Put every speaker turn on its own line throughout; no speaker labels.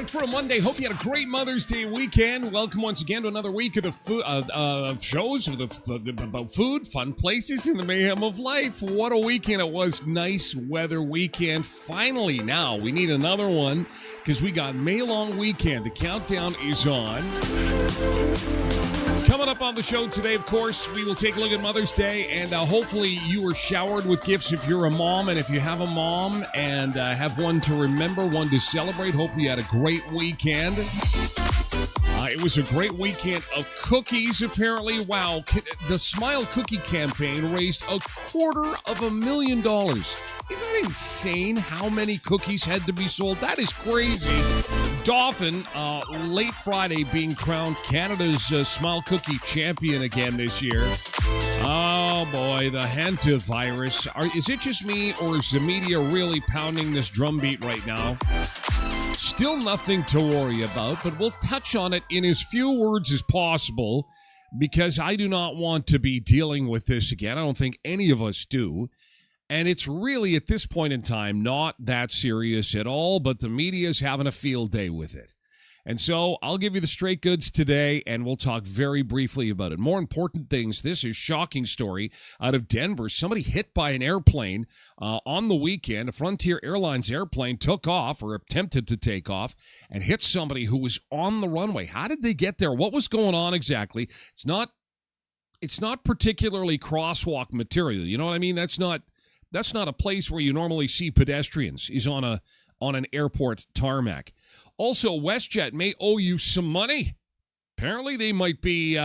For a Monday. Hope you had a great Mother's Day weekend. Welcome once again to another week of the shows about food, fun places, and the mayhem of life. What a weekend it was. Nice weather weekend. Finally, now we need another one because we got May long weekend. The countdown is on. Coming up on the show today, of course, we will take a look at Mother's Day, and hopefully you were showered with gifts if you're a mom, and if you have a mom and have one to remember, one to celebrate, hope you had a great weekend. It was a great weekend of cookies, apparently. Wow, the Smile Cookie campaign raised $250,000. Isn't that insane how many cookies had to be sold? That is crazy. Dauphin, late Friday, being crowned Canada's Smile Cookie champion again this year. Oh, boy, the hantavirus. Is it just me, or is the media really pounding this drumbeat right now? Still nothing to worry about, but we'll touch on it in as few words as possible because I do not want to be dealing with this again. I don't think any of us do. And it's really, at this point in time, not that serious at all, but the media is having a field day with it. And so I'll give you the straight goods today, and we'll talk very briefly about it. More important things, this is a shocking story out of Denver. Somebody hit by an airplane on the weekend. A Frontier Airlines airplane took off, or attempted to take off, and hit somebody who was on the runway. How did they get there? What was going on exactly? It's not particularly crosswalk material. You know what I mean? That's not a place where you normally see pedestrians, is on an airport tarmac. Also, WestJet may owe you some money. Apparently, they may be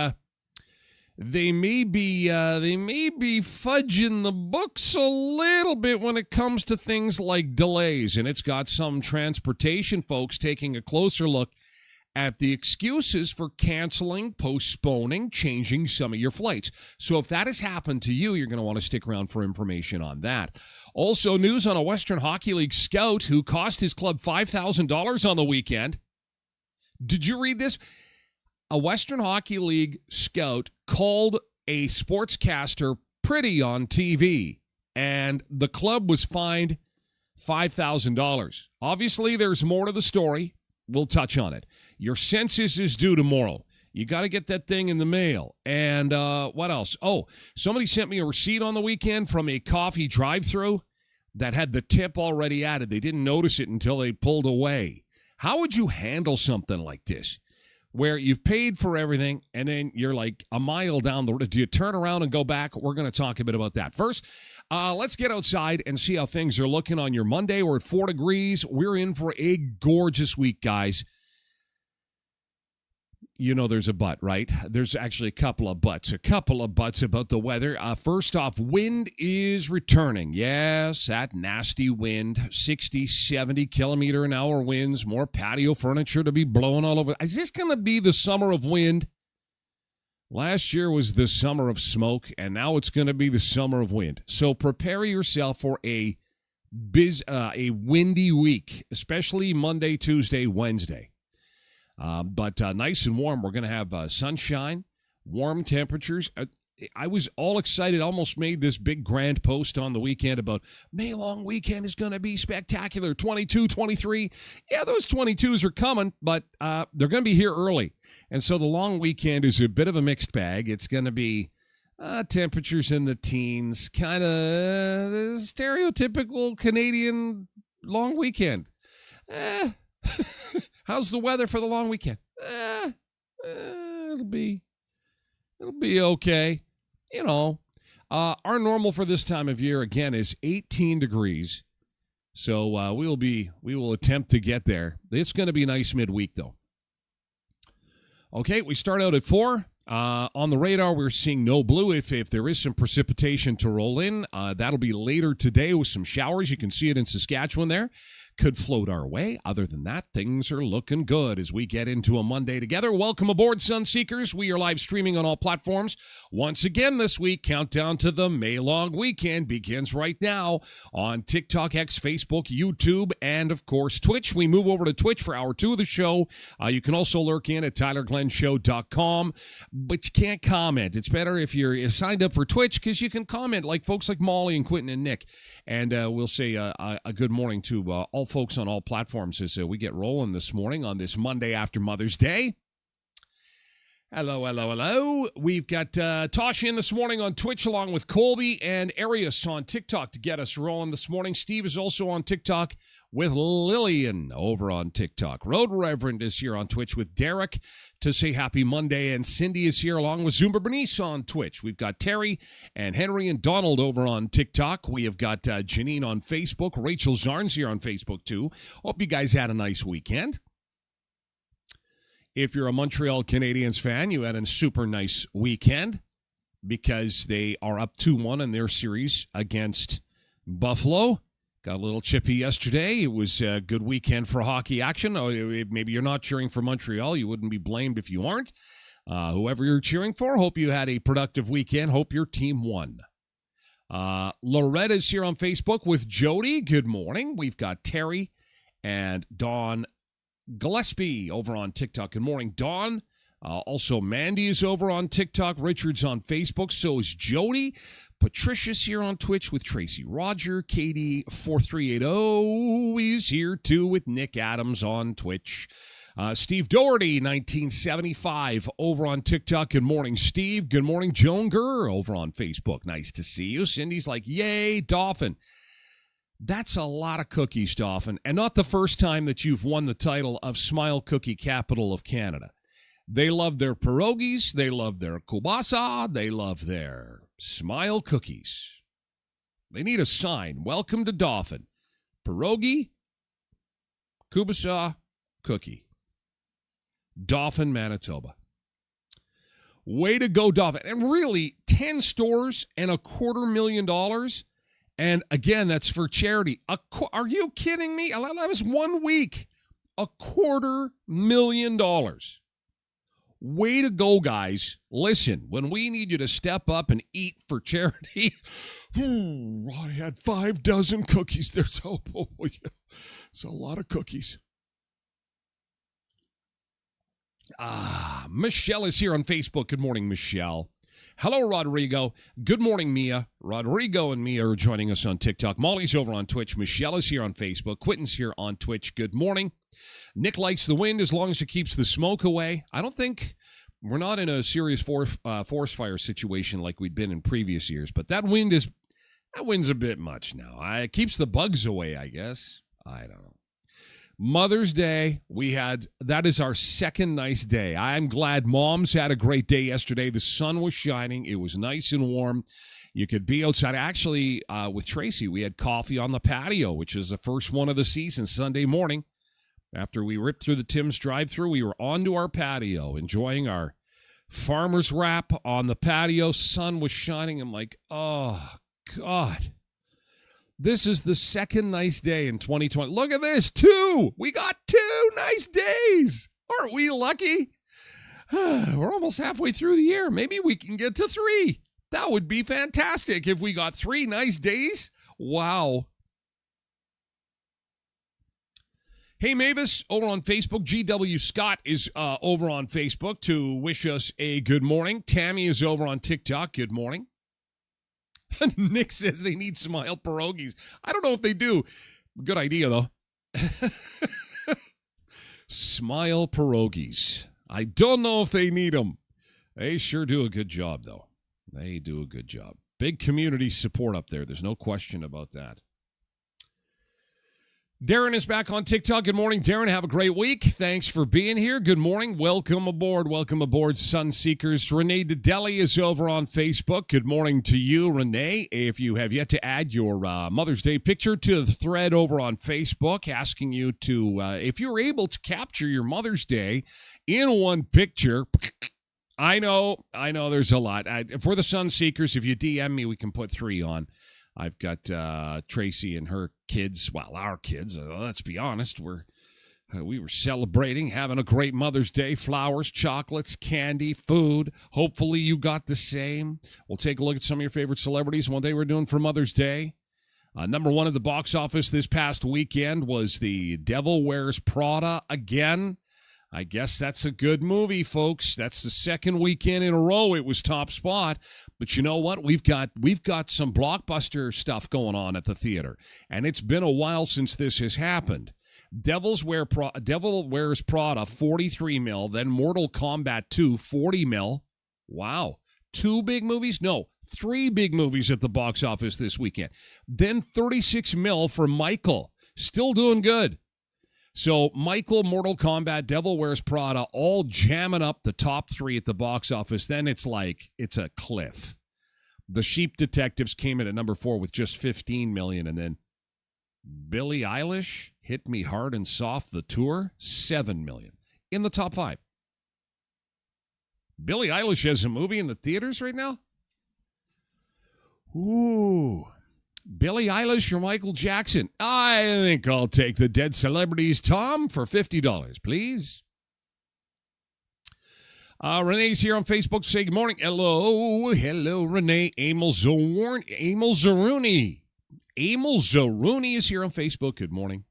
fudging the books a little bit when it comes to things like delays, and it's got some transportation folks taking a closer look at the excuses for canceling, postponing, changing some of your flights. So if that has happened to you, you're going to want to stick around for information on that. Also, news on a Western Hockey League scout who cost his club $5,000 on the weekend. Did you read this? A Western Hockey League scout called a sportscaster pretty on TV, and the club was fined $5,000. Obviously, there's more to the story. We'll touch on it. Your census is due tomorrow. You got to get that thing in the mail. And what else? Oh, somebody sent me a receipt on the weekend from a coffee drive-thru that had the tip already added. They didn't notice it until they pulled away. How would you handle something like this? where you've paid for everything and then you're like a mile down the road. Do you turn around and go back? We're going to talk a bit about that. First, let's get outside and see how things are looking on your Monday. We're at 4 degrees. We're in for a gorgeous week, guys. You know there's a but, right? There's actually a couple of buts about the weather. First off, wind is returning. Yes, that nasty wind, 60, 70 kilometer an hour winds, more patio furniture to be blowing all over. Is this going to be the summer of wind? Last year was the summer of smoke, and now it's going to be the summer of wind. So prepare yourself for a windy week, especially Monday, Tuesday, Wednesday. But nice and warm. We're going to have sunshine, warm temperatures. I was all excited, almost made this big grand post on the weekend about May long weekend is going to be spectacular. 22, 23. Yeah, those 22s are coming, but they're going to be here early. And so the long weekend is a bit of a mixed bag. It's going to be temperatures in the teens, kind of stereotypical Canadian long weekend. How's the weather for the long weekend? It'll be okay. You know, our normal for this time of year again is 18 degrees. So we will attempt to get there. It's going to be nice midweek though. Okay, we start out at 4. On the radar, we're seeing no blue. If there is some precipitation to roll in, that'll be later today with some showers. You can see it in Saskatchewan there. Could float our way. Other than that, things are looking good as we get into a Monday together. Welcome aboard, Sunseekers. We are live streaming on all platforms. Once again this week, countdown to the May long weekend begins right now on TikTok, X, Facebook, YouTube, and of course Twitch. We move over to Twitch for hour 2 of the show. You can also lurk in at tylerglenshow.com, but you can't comment. It's better if you're signed up for Twitch because you can comment like folks like Molly and Quentin and Nick. And we'll say a good morning to all folks on all platforms as we get rolling this morning on this Monday after Mother's Day. Hello. We've got Tosh in this morning on Twitch along with Colby and Arius on TikTok to get us rolling this morning. Steve is also on TikTok with Lillian over on TikTok. Road Reverend is here on Twitch with Derek to say happy Monday, and Cindy is here along with Zumba Bernice on Twitch. We've got Terry and Henry and Donald over on TikTok. We have got Janine on Facebook. Rachel Zarn's here on Facebook too. Hope you guys had a nice weekend. If you're a Montreal Canadiens fan, you had a super nice weekend because they are up 2-1 in their series against Buffalo. Got a little chippy yesterday. It was a good weekend for hockey action. Maybe you're not cheering for Montreal. You wouldn't be blamed if you aren't. Whoever you're cheering for, hope you had a productive weekend. Hope your team won. Loretta's here on Facebook with Jody. Good morning. We've got Terry and Dawn Gillespie over on TikTok. Good morning, Dawn. Also, Mandy is over on TikTok. Richard's on Facebook. So is Jody. Patricia's here on Twitch with Tracy Roger. Katie 4380 is here too with Nick Adams on Twitch. Steve Doherty 1975 over on TikTok. Good morning, Steve. Good morning, Joan Gurr over on Facebook. Nice to see you. Cindy's like, yay, Dolphin. That's a lot of cookies, Dolphin, and not the first time that you've won the title of Smile Cookie Capital of Canada. They love their pierogies, they love their kielbasa, they love their Smile cookies. They need a sign. Welcome to Dolphin. Pierogi, kielbasa, cookie. Dolphin, Manitoba. Way to go, Dolphin. And really, 10 stores and $250,000. And again, that's for charity. Are you kidding me? That was 1 week. $250,000. Way to go, guys. Listen, when we need you to step up and eat for charity, I had 5 dozen cookies. There's it's a lot of cookies. Michelle is here on Facebook. Good morning, Michelle. Hello, Rodrigo. Good morning, Mia. Rodrigo and Mia are joining us on TikTok. Molly's over on Twitch. Michelle is here on Facebook. Quentin's here on Twitch. Good morning. Nick likes the wind as long as it keeps the smoke away. I don't think we're not in a serious forest fire situation like we'd been in previous years, but that wind's a bit much now. It keeps the bugs away, I guess. I don't know. Mother's Day, that is our second nice day. I'm glad moms had a great day yesterday. The sun was shining. It was nice and warm. You could be outside. Actually, with Tracy, we had coffee on the patio, which is the first one of the season, Sunday morning. After we ripped through the Tim's drive-thru, we were onto our patio, enjoying our farmer's wrap on the patio. Sun was shining. I'm like, oh, God. This is the second nice day in 2020. Look at this, 2. We got 2 nice days. Aren't we lucky? We're almost halfway through the year. Maybe we can get to 3. That would be fantastic if we got 3 nice days. Wow. Hey, Mavis, over on Facebook. GW Scott is over on Facebook to wish us a good morning. Tammy is over on TikTok. Good morning. Nick says they need smile pierogies. I don't know if they do. Good idea, though. Smile pierogies. I don't know if they need them. They sure do a good job, though. They do a good job. Big community support up there. There's no question about that. Darren is back on TikTok. Good morning, Darren. Have a great week. Thanks for being here. Good morning. Welcome aboard. Welcome aboard, Sunseekers. Renee Dedeli is over on Facebook. Good morning to you, Renee. If you have yet to add your Mother's Day picture to the thread over on Facebook, asking you to, if you're able to capture your Mother's Day in one picture. I know there's a lot. For the Sunseekers, if you DM me, we can put 3 on. I've got Tracy and her kids, well, our kids, let's be honest, we were celebrating, having a great Mother's Day, flowers, chocolates, candy, food. Hopefully you got the same. We'll take a look at some of your favorite celebrities and what they were doing for Mother's Day. Number 1 at the box office this past weekend was The Devil Wears Prada again. I guess that's a good movie, folks. That's the second weekend in a row it was top spot. But you know what? We've got some blockbuster stuff going on at the theater. And it's been a while since this has happened. Devil Wears Prada, 43 mil. Then Mortal Kombat 2, 40 mil. Wow. 2 big movies? No, 3 big movies at the box office this weekend. Then 36 mil for Michael. Still doing good. So Michael, Mortal Kombat, Devil Wears Prada, all jamming up the top 3 at the box office. Then it's a cliff. The Sheep Detectives came in at number 4 with just 15 million. And then Billie Eilish, Hit Me Hard and Soft, the tour, 7 million in the top 5. Billie Eilish has a movie in the theaters right now? Ooh. Billie Eilish or Michael Jackson? I think I'll take the Dead Celebrities, Tom, for $50, please. Renee's here on Facebook. Say good morning. Hello, Renee. Emil Zaruni. Emil Zaruni is here on Facebook. Good morning.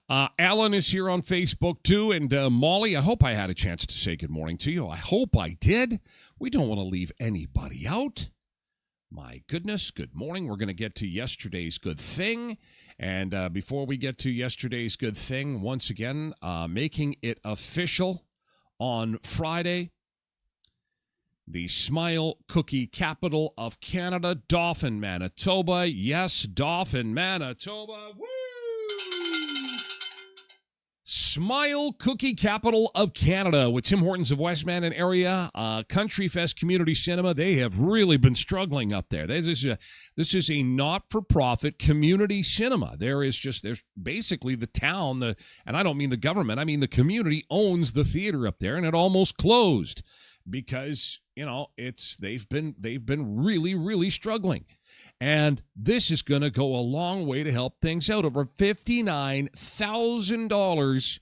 Alan is here on Facebook, too. And Molly, I hope I had a chance to say good morning to you. I hope I did. We don't want to leave anybody out. My goodness, good morning. We're going to get to yesterday's good thing. And before we get to yesterday's good thing, once again, making it official on Friday, the Smile Cookie capital of Canada, Dauphin, Manitoba. Yes, Dauphin, Manitoba. Woo! Smile Cookie capital of Canada with Tim Hortons of Westman area, Country Fest Community Cinema. They have really been struggling up there. This is a not-for-profit community cinema. There's basically the town, and I don't mean the government, I mean the community owns the theater up there, and it almost closed because, they've been really, really struggling. And this is going to go a long way to help things out. Over $59,000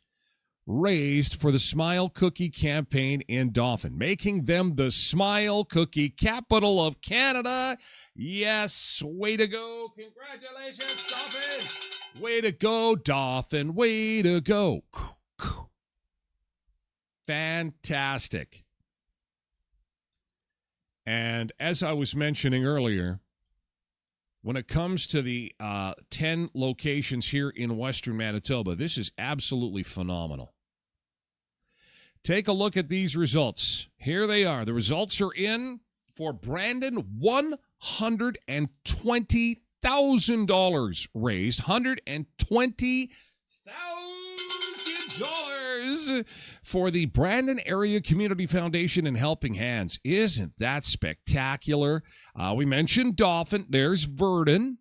raised for the Smile Cookie campaign in Dauphin, making them the Smile Cookie capital of Canada. Yes, way to go. Congratulations, Dauphin. Way to go, Dauphin. Way to go. Fantastic. And as I was mentioning earlier, when it comes to the 10 locations here in Western Manitoba, this is absolutely phenomenal. Take a look at these results. Here they are. The results are in for Brandon, $120,000 $120,000 raised. $120,000 for the Brandon Area Community Foundation and Helping Hands. Isn't that spectacular? We mentioned Dauphin. There's Verdon.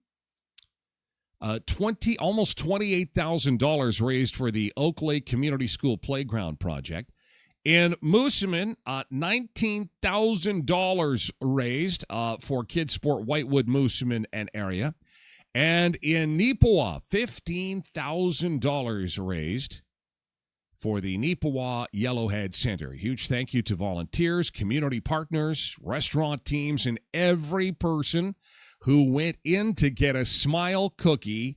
Almost $28,000 raised for the Oak Lake Community School Playground Project. In Moosomin, $19,000 raised for Kids Sport Whitewood, Moosomin, and area. And in Neepawa, $15,000 raised for the Neepawa Yellowhead Center. A huge thank you to volunteers, community partners, restaurant teams, and every person who went in to get a smile cookie.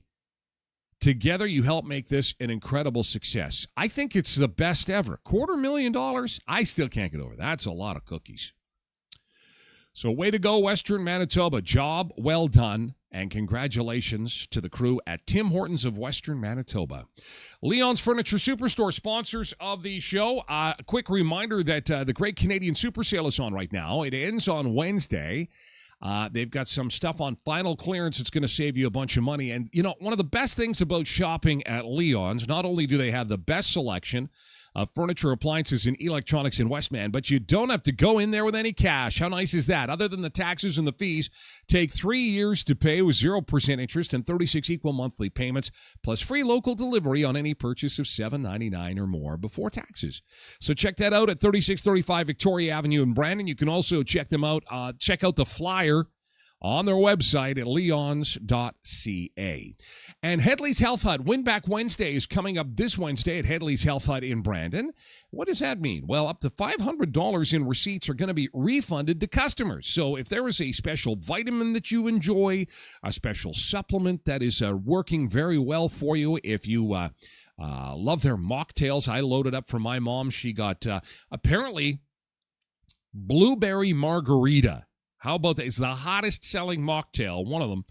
Together, you help make this an incredible success. I think it's the best ever. $250,000? I still can't get over that. That's a lot of cookies. So way to go, Western Manitoba. Job well done. And congratulations to the crew at Tim Hortons of Western Manitoba. Leon's Furniture Superstore, sponsors of the show. A quick reminder that the Great Canadian Super Sale is on right now. It ends on Wednesday. They've got some stuff on final clearance that's going to save you a bunch of money. And, you know, one of the best things about shopping at Leon's, not only do they have the best selection of furniture, appliances, and electronics in Westman, but you don't have to go in there with any cash. How nice is that? Other than the taxes and the fees, take 3 years to pay with 0% interest and 36 equal monthly payments, plus free local delivery on any purchase of $7.99 or more before taxes. So check that out at 3635 Victoria Avenue in Brandon. You can also check them out. Check out the flyer on their website at leons.ca. And Headley's Health Hut Win Back Wednesday is coming up this Wednesday at Headley's Health Hut in Brandon. What does that mean? Well, up to $500 in receipts are going to be refunded to customers. So if there is a special vitamin that you enjoy, a special supplement that is working very well for you, if you love their mocktails, I loaded up for my mom. She got apparently blueberry margarita. How about that? It's the hottest selling mocktail, one of them,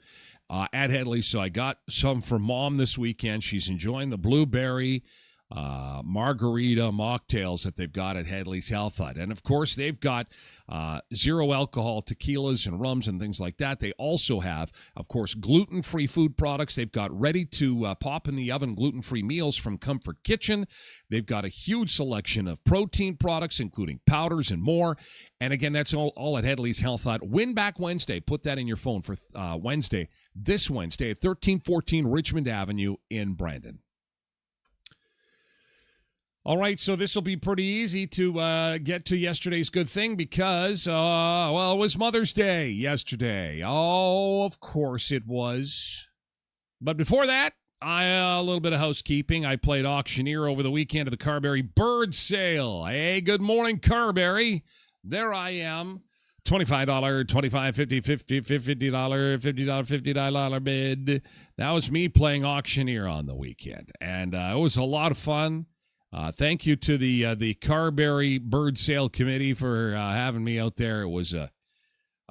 at Headley. So I got some for Mom this weekend. She's enjoying the blueberry margarita mocktails that they've got at Headley's Health Hut. And, of course, they've got zero alcohol tequilas and rums and things like that. They also have, of course, gluten-free food products. They've got ready-to-pop in the oven gluten-free meals from Comfort Kitchen. They've got a huge selection of protein products, including powders and more. And, again, that's all at Headley's Health Hut. Win Back Wednesday. Put that in your phone for Wednesday, this Wednesday at 1314 Richmond Avenue in Brandon. All right, so this will be pretty easy to get to yesterday's good thing because, it was Mother's Day yesterday. Oh, of course it was. But before that, a little bit of housekeeping. I played auctioneer over the weekend at the Carberry Bird Sale. Hey, good morning, Carberry. There I am. $25, $25, $50, $50, $50, $50 bid. That was me playing auctioneer on the weekend, and it was a lot of fun. Thank you to the Carberry Bird Sale Committee for having me out there. It was a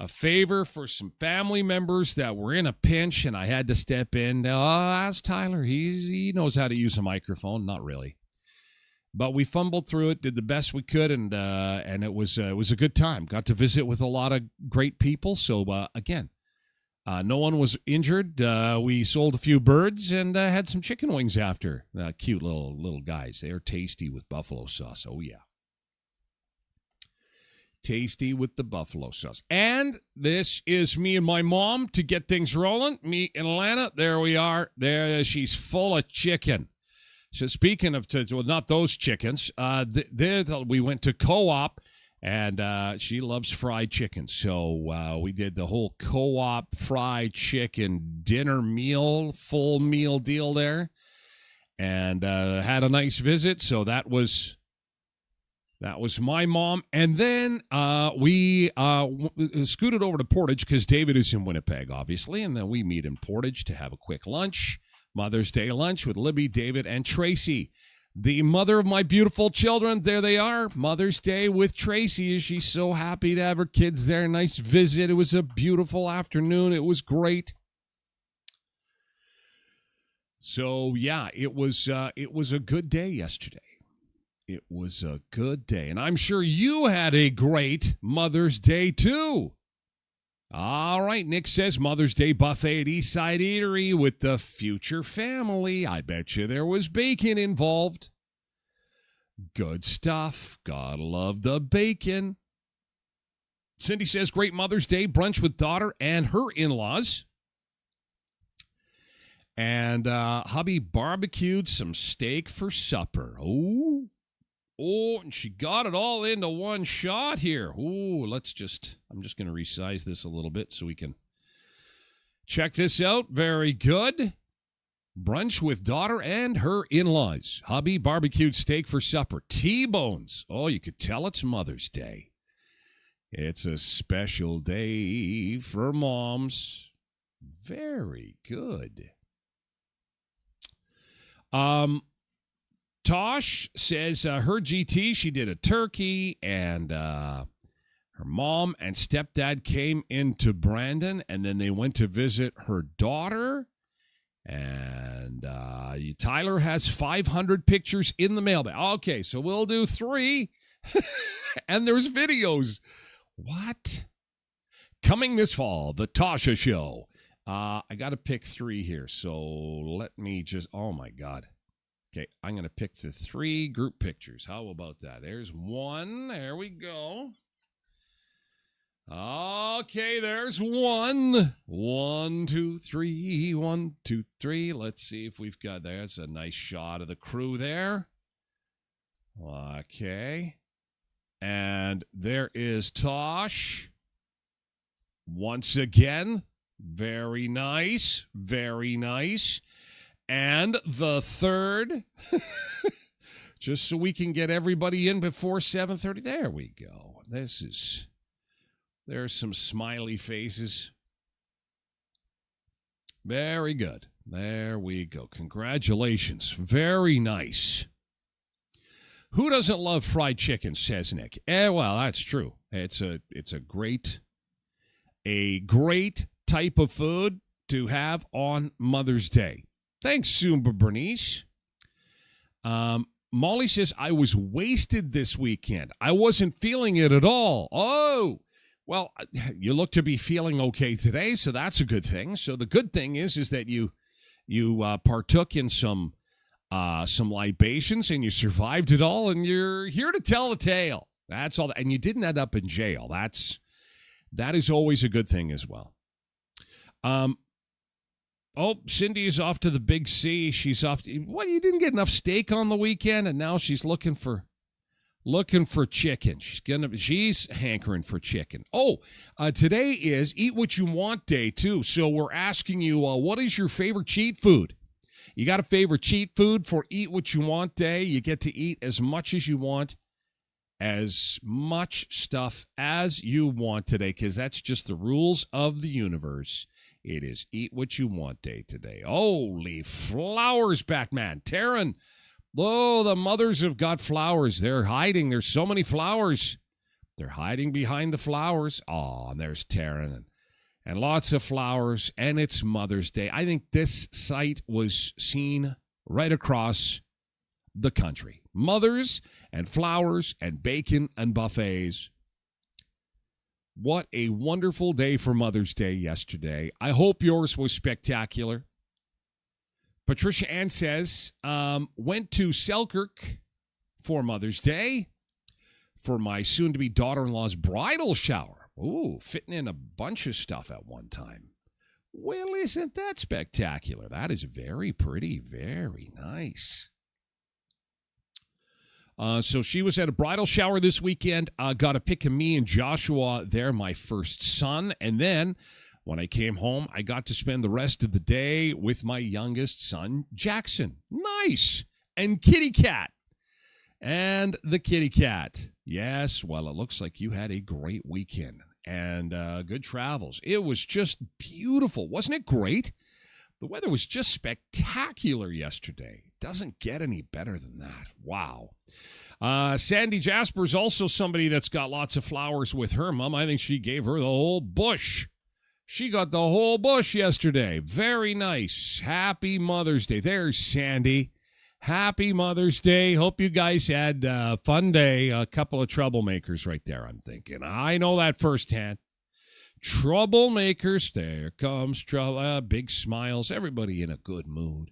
favor for some family members that were in a pinch, and I had to step in. Ask Tyler. He knows how to use a microphone. Not really. But we fumbled through it, did the best we could, and it was a good time. Got to visit with a lot of great people. So, again, no one was injured. We sold a few birds and had some chicken wings after. Cute little guys. They're tasty with buffalo sauce. Oh, yeah. Tasty with the buffalo sauce. And this is me and my mom to get things rolling. Me in Atlanta. There we are. There, she's full of chicken. So speaking of, not those chickens, we went to Co-op. And she loves fried chicken. So we did the whole Co-op fried chicken dinner meal, full meal deal there. And had a nice visit. So that was my mom. And then we scooted over to Portage because David is in Winnipeg, obviously. And then we meet in Portage to have a quick lunch, Mother's Day lunch with Libby, David, and Tracy. The mother of my beautiful children, there they are. Mother's Day with Tracy. She's so happy to have her kids there. Nice visit. It was a beautiful afternoon. It was great. So, yeah, it was a good day yesterday. It was a good day. And I'm sure you had a great Mother's Day, too. All right, Nick says Mother's Day buffet at Eastside Eatery with the future family. I bet you there was bacon involved. Good stuff. Gotta love the bacon. Cindy says great Mother's Day brunch with daughter and her in-laws. And hubby barbecued some steak for supper. Oh, and she got it all into one shot here. I'm just going to resize this a little bit so we can check this out. Very good. Brunch with daughter and her in-laws. Hubby barbecued steak for supper. T-bones. Oh, you could tell it's Mother's Day. It's a special day for moms. Very good. Tosh says her GT, she did a turkey, and her mom and stepdad came into Brandon, and then they went to visit her daughter. And Tyler has 500 pictures in the mail. Okay, so we'll do 3. And there's videos. What? Coming this fall, the Tasha Show. I got to pick 3 here, so let me just, oh my God. Okay, I'm going to pick the 3 group pictures. How about that? There's 1. There we go. Okay, there's 1. 1, 2, 3. 1, 2, 3. Let's see if we've got, there's a nice shot of the crew there. Okay. And there is Tosh. Once again. Very nice. Very nice. And the 3rd, just so we can get everybody in before 7:30. There we go. There's some smiley faces. Very good. There we go. Congratulations. Very nice. Who doesn't love fried chicken, says Nick. Well, that's true. It's a great type of food to have on Mother's Day. Thanks, Zumba Bernice. Molly says, I was wasted this weekend. I wasn't feeling it at all. Oh, well, you look to be feeling okay today, so that's a good thing. So the good thing is that you partook in some libations and you survived it all, and you're here to tell the tale. That's all. And you didn't end up in jail. That is always a good thing as well. Cindy is off to the Big C. She's off. You didn't get enough steak on the weekend, and now she's looking for chicken. She's hankering for chicken. Today is Eat What You Want Day too. So we're asking you, what is your favorite cheat food? You got a favorite cheat food for Eat What You Want Day? You get to eat as much as you want, as much stuff as you want today, because that's just the rules of the universe. It is Eat What You Want Day today. Holy flowers, Batman. Taryn. Oh, the mothers have got flowers. They're hiding. There's so many flowers. They're hiding behind the flowers. Oh, and there's Taryn. And lots of flowers. And it's Mother's Day. I think this site was seen right across the country. Mothers and flowers and bacon and buffets. What a wonderful day for Mother's Day yesterday. I hope yours was spectacular. Patricia Ann says, went to Selkirk for Mother's Day for my soon-to-be daughter-in-law's bridal shower. Ooh, fitting in a bunch of stuff at one time. Well, isn't that spectacular? That is very pretty, very nice. So she was at a bridal shower this weekend. Got a pic of me and Joshua there, my first son. And then when I came home, I got to spend the rest of the day with my youngest son, Jackson. Nice. And Kitty Cat. And the kitty cat. Yes, well, it looks like you had a great weekend and good travels. It was just beautiful. Wasn't it great? The weather was just spectacular yesterday. Doesn't get any better than that. Wow. Sandy Jasper's also somebody that's got lots of flowers with her mom. I think she gave her the whole bush. She got the whole bush yesterday. Very nice. Happy Mother's Day. There's Sandy. Happy Mother's Day. Hope you guys had a fun day. A couple of troublemakers right there, I'm thinking. I know that firsthand. Troublemakers, there comes trouble. Big smiles, everybody in a good mood.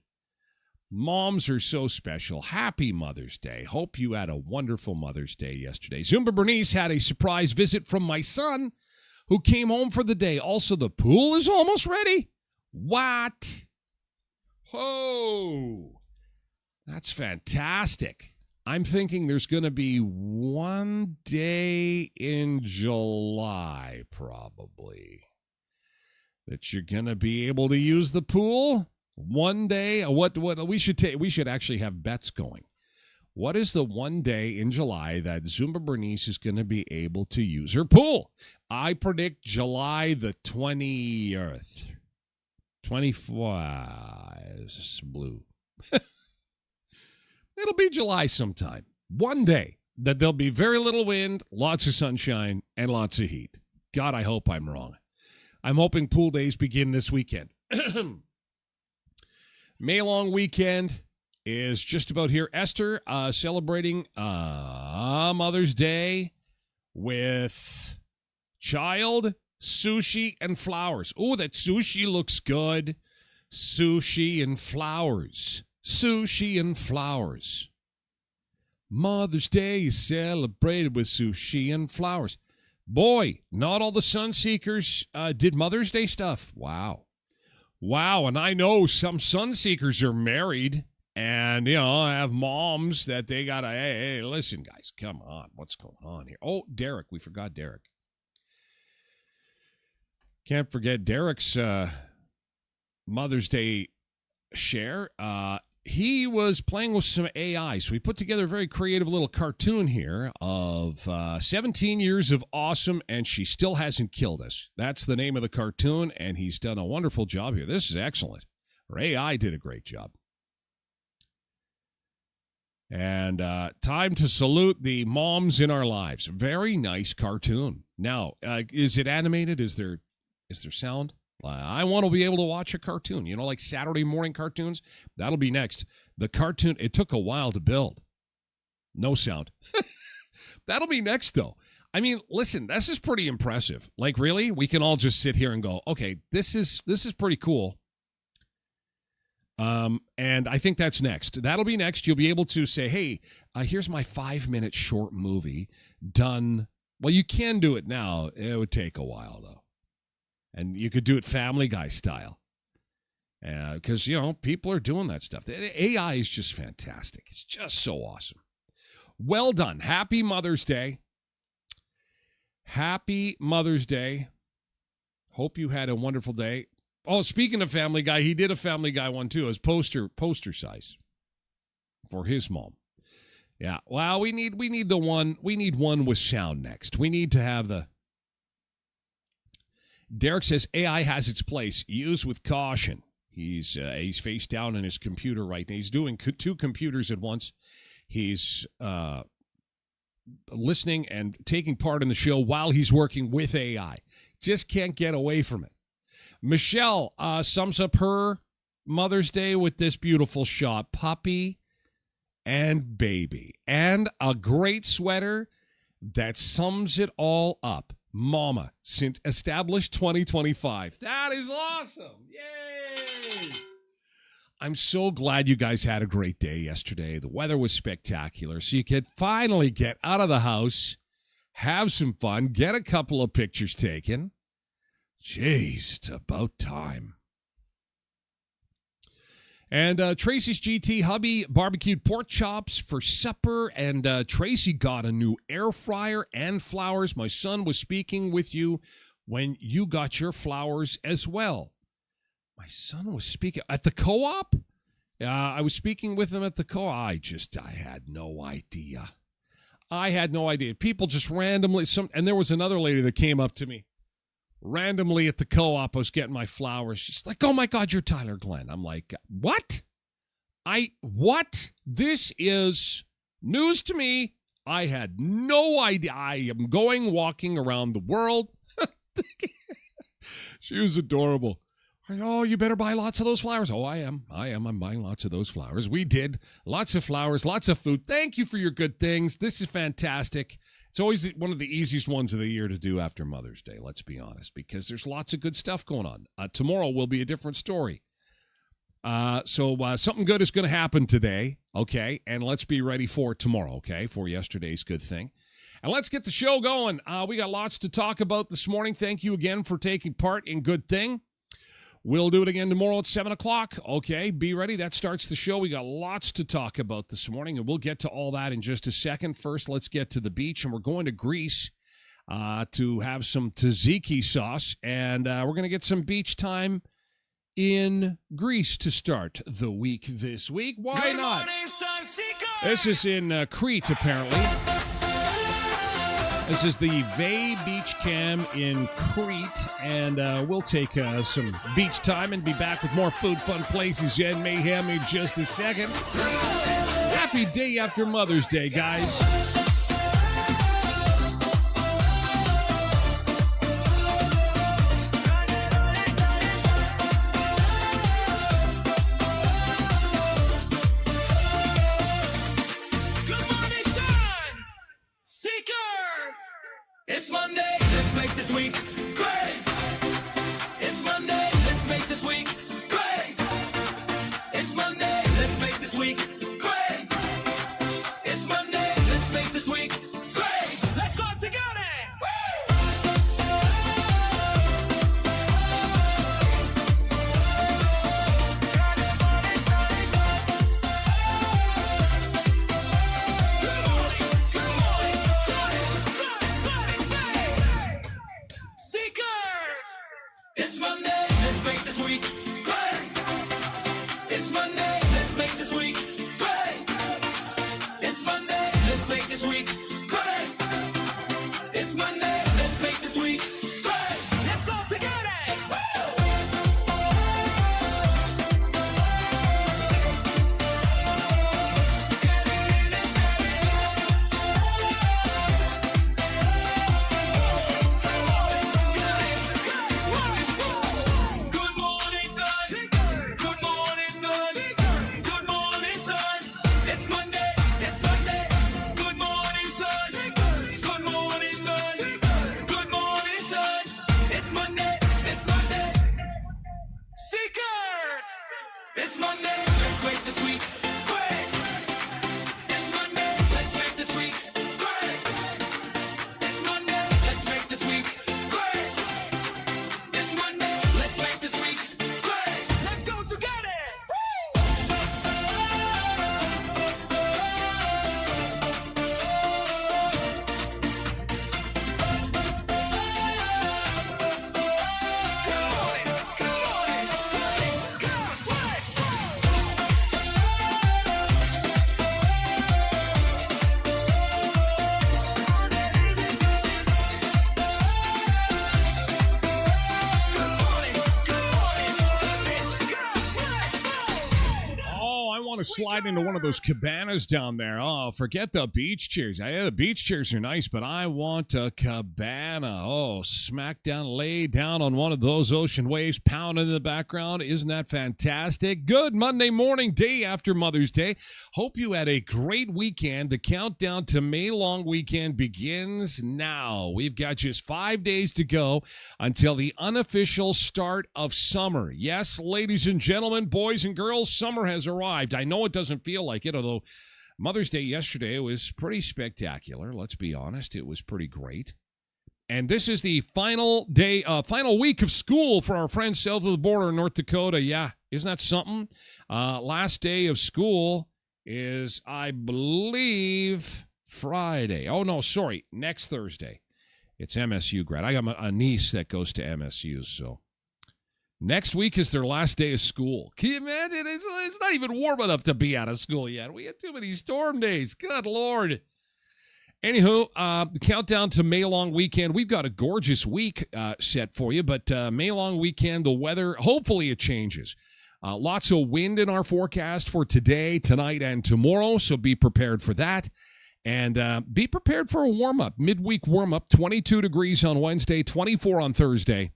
Moms are so special. Happy Mother's Day. Hope you had a wonderful Mother's Day yesterday. Zumba Bernice had a surprise visit from my son, who came home for the day. Also, the pool is almost ready. What? Oh, that's fantastic. I'm thinking there's going to be one day in July, probably, that you're going to be able to use the pool. One day. What we should actually have bets going. What is the one day in July that Zumba Bernice is going to be able to use her pool? I predict July the 20th. 24 is blue. It'll be July sometime. One day that there'll be very little wind, lots of sunshine, and lots of heat. God, I hope I'm wrong. I'm hoping pool days begin this weekend. May long weekend is just about here. Esther celebrating Mother's Day with child, sushi, and flowers. Oh, that sushi looks good. Sushi and flowers. Sushi and flowers. Mother's Day is celebrated with sushi and flowers. Boy, not all the Sunseekers did Mother's Day stuff. Wow. Wow, and I know some Sunseekers are married and, have moms that they got to, hey, listen, guys, come on. What's going on here? Oh, Derek. We forgot Derek. Can't forget Derek's Mother's Day share. He was playing with some AI, so we put together a very creative little cartoon here of 17 years of awesome, and she still hasn't killed us. That's the name of the cartoon, and he's done a wonderful job here. This is excellent. Our AI did a great job. And time to salute the moms in our lives. Very nice cartoon. Now, is it animated? Is there sound? I want to be able to watch a cartoon, like Saturday morning cartoons. That'll be next. The cartoon, it took a while to build. No sound. That'll be next, though. I mean, listen, this is pretty impressive. Like, really? We can all just sit here and go, okay, this is pretty cool. And I think that's next. That'll be next. You'll be able to say, hey, here's my 5-minute short movie done. Well, you can do it now. It would take a while, though. And you could do it Family Guy style. Because, people are doing that stuff. The AI is just fantastic. It's just so awesome. Well done. Happy Mother's Day. Happy Mother's Day. Hope you had a wonderful day. Oh, speaking of Family Guy, he did a Family Guy one, too, as poster size for his mom. Yeah, well, we need one with sound next. We need to have the... Derek says AI has its place. Use with caution. He's face down in his computer right now. He's doing two computers at once. He's listening and taking part in the show while he's working with AI. Just can't get away from it. Michelle sums up her Mother's Day with this beautiful shot. Puppy and baby. And a great sweater that sums it all up. Mama, since established 2025. That is awesome. Yay! I'm so glad you guys had a great day yesterday. The weather was spectacular, so you could finally get out of the house, have some fun, get a couple of pictures taken. Jeez, it's about time. And Tracy's GT hubby barbecued pork chops for supper, and Tracy got a new air fryer and flowers. My son was speaking with you when you got your flowers as well. My son was speaking at the co-op? I was speaking with him at the co-op. I had no idea. People just randomly, and there was another lady that came up to me. Randomly at the co-op, I was getting my flowers. She's like, oh my God, you're Tyler Glen. I'm like, what? What? This is news to me. I had no idea. I am walking around the world. She was adorable. Oh, you better buy lots of those flowers. Oh, I am. I'm buying lots of those flowers. We did. Lots of flowers, lots of food. Thank you for your good things. This is fantastic. It's always one of the easiest ones of the year to do after Mother's Day, let's be honest, because there's lots of good stuff going on. Tomorrow will be a different story. So something good is going to happen today, okay? And let's be ready for tomorrow, okay, for yesterday's good thing. And let's get the show going. We got lots to talk about this morning. Thank you again for taking part in Good Thing. We'll do it again tomorrow at 7 o'clock. Okay, be ready. That starts the show. We got lots to talk about this morning, and we'll get to all that in just a second. First, let's get to the beach, and we're going to Greece to have some tzatziki sauce, and we're going to get some beach time in Greece to start the week this week. Why not? This is in Crete, apparently. This is the Vey Beach Cam in Crete, and we'll take some beach time and be back with more food, fun places, and mayhem in just a second. Happy day after Mother's Day, guys.
It's Monday, let's make this week great. It's Monday, let's make this week great. It's Monday, let's make this week great. It's Monday, let's make this week great. Let's go together. It's Monday, let's make this week great. It's Monday, let's make this week great. It's Monday, let's make this week great. It's Monday, let's make this week great. Let's go together. It's Monday, let's make this week great. It's Monday, let's make this week great. It's Monday, let's make this week great. It's Monday, let's make this week great. Let's go together.
Slide into one of those cabanas down there. Oh, forget the beach chairs. Yeah, the beach chairs are nice, but I want a cabana. Oh, smack down, lay down on one of those ocean waves, pounding in the background. Isn't that fantastic? Good Monday morning, day after Mother's Day. Hope you had a great weekend. The countdown to May long weekend begins now. We've got just 5 days to go until the unofficial start of summer. Yes, ladies and gentlemen, boys and girls, summer has arrived. I know it doesn't feel like it, although Mother's Day yesterday was pretty spectacular. Let's be honest, it was pretty great. And this is the final day, final week of school for our friends south of the border in North Dakota. Yeah, isn't that something? Last day of school is, I believe, Friday. Oh, no, sorry, next Thursday. It's MSU grad. I got a niece that goes to MSU, so next week is their last day of school. Can you imagine? It's not even warm enough to be out of school yet. We had too many storm days. Good Lord. Anywho, the countdown to May long weekend. We've got a gorgeous week set for you, but May long weekend, the weather, hopefully it changes. Lots of wind in our forecast for today, tonight, and tomorrow, so be prepared for that. And be prepared for a warm-up, midweek warm-up, 22 degrees on Wednesday, 24 on Thursday.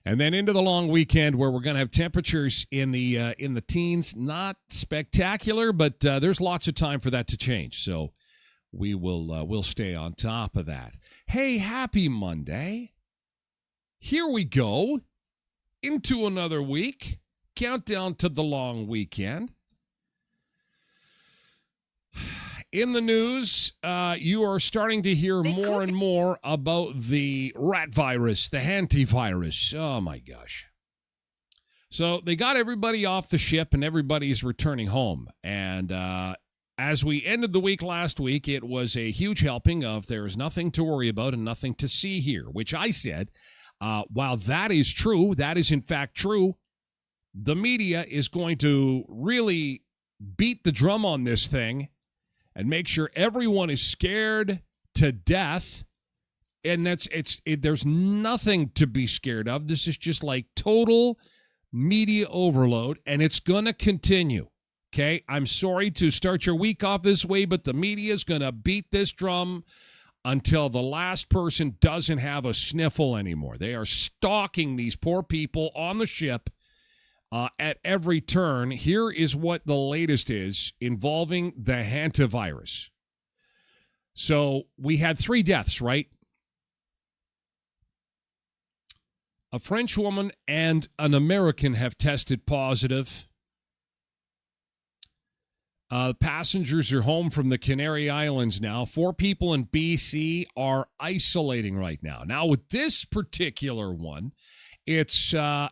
And then into the long weekend where we're going to have temperatures in the teens. Not spectacular, but there's lots of time for that to change. So we'll stay on top of that. Hey, happy Monday. Here we go into another week. Countdown to the long weekend. In the news, you are starting to hear more and more about the rat virus, the hantavirus. Oh, my gosh. So they got everybody off the ship and everybody's returning home. And as we ended the week last week, it was a huge helping of there is nothing to worry about and nothing to see here, which I said, while that is true, that is in fact true, the media is going to really beat the drum on this thing and make sure everyone is scared to death. And there's nothing to be scared of. This is just like total media overload, and it's going to continue. Okay? I'm sorry to start your week off this way, but the media is going to beat this drum until the last person doesn't have a sniffle anymore. They are stalking these poor people on the ship at every turn. Here is what the latest is involving the hantavirus. So we had 3 deaths, right? A French woman and an American have tested positive. Passengers are home from the Canary Islands now. 4 people in BC are isolating right now. Now, with this particular one, it's a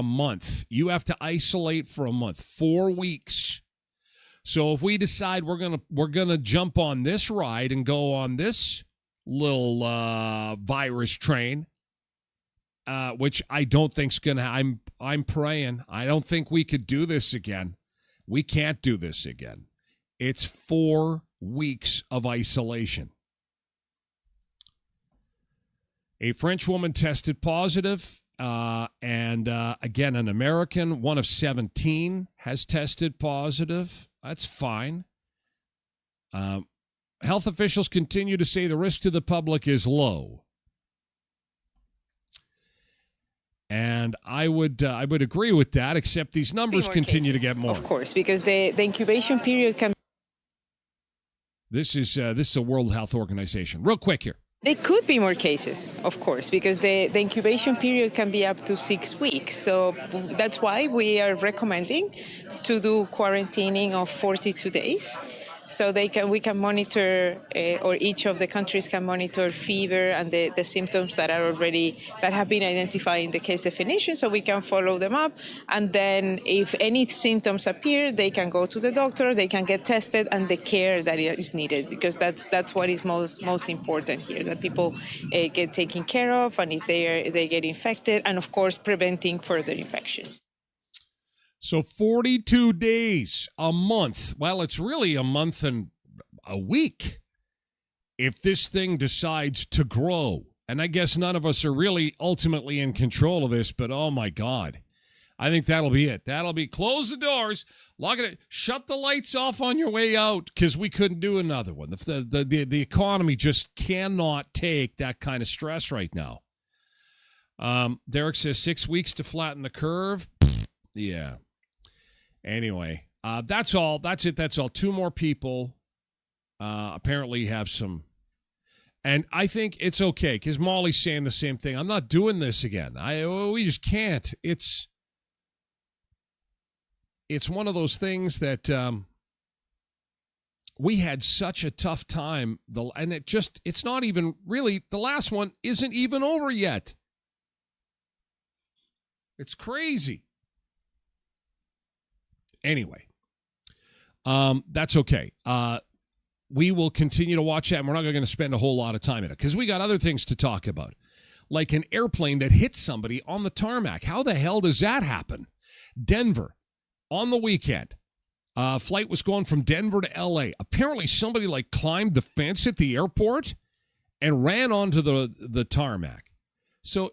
month. You have to isolate for a month, 4 weeks. So if we decide we're gonna jump on this ride and go on this little virus train, which I don't think's gonna. I'm praying. I don't think we could do this again. We can't do this again. It's 4 weeks of isolation. A French woman tested positive. And again, an American, one of 17, has tested positive. That's fine. Health officials continue to say the risk to the public is low. And I would agree with that, except these numbers continue to get more.
Of course, because the incubation period can...
This is a World Health Organization. Real quick here.
There could be more cases, of course, because the incubation period can be up to 6 weeks. So that's why we are recommending to do quarantining of 42 days. So we can monitor, or each of the countries can monitor fever and the symptoms that have been identified in the case definition, so we can follow them up. And then if any symptoms appear, they can go to the doctor, they can get tested, and the care that is needed, because that's what is most important here, that people get taken care of, and if they get infected, and of course preventing further infections.
So 42 days, a month. Well, it's really a month and a week if this thing decides to grow. And I guess none of us are really ultimately in control of this, but oh my God. I think that'll be it. That'll be close the doors, lock it, shut the lights off on your way out, because we couldn't do another one. The economy just cannot take that kind of stress right now. Derek says 6 weeks to flatten the curve. Yeah. Anyway, that's all. That's it. That's all. 2 more people apparently have some. And I think it's okay, because Molly's saying the same thing. I'm not doing this again. We just can't. It's one of those things that we had such a tough time. And it's not even really, the last one isn't even over yet. It's crazy. Anyway, that's okay. We will continue to watch that, and we're not going to spend a whole lot of time in it, because we got other things to talk about, like an airplane that hits somebody on the tarmac. How the hell does that happen? Denver, on the weekend, flight was going from Denver to L.A. Apparently somebody climbed the fence at the airport and ran onto the tarmac. So